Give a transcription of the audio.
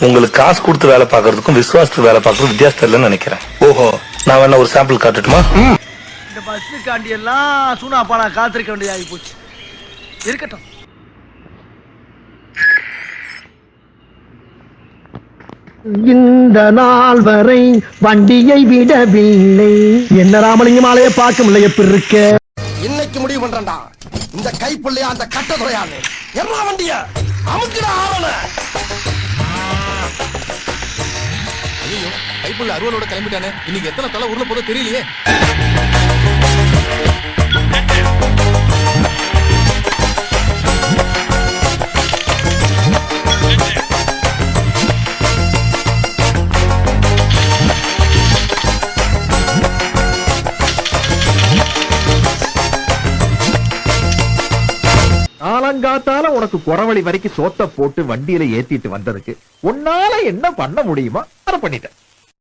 உங்களுக்கு காசு கொடுத்து வேலை பார்க்கறதுக்கும் விசுவாசத்துக்கு வேலை பார்க்கறதுக்கும் வித்தியாசம் இல்லைன்னு நினைக்கிறேன். ஓஹோ, நான் வேணா ஒரு சாம்பிள் காட்டட்டுமா? இந்த பஸ்ஸுக்காண்டி எல்லாம் சூனாப்பானா காத்திருக்க வேண்டியதாகி போச்சு. இருக்கட்டும். இந்த நாள் வரை வண்டியை விடவில்லை. என்ன ராமலிங்கம் ஆலைய பார்க்க முடியல. எப்படி இருக்க? இன்னைக்கு முடிவு பண்றேன்டா. இந்த கைப்புள்ளையா அந்த கட்ட துறையான்னு எல்லா வண்டிய அமுக்கிட ஆவல. ஐயோ, கைப்புள்ள அருவலோட கிளம்பிட்டானே. இன்னைக்கு எத்தனை தலை உருள போதோ தெரியலையே. காலங்காத்தால உனக்கு குறவழி வரைக்கும் சோத்த போட்டு வண்டியில ஏத்திட்டு வந்ததுக்கு உன்னால என்ன பண்ண முடியுமோ அதை பண்ணிட்டேன்.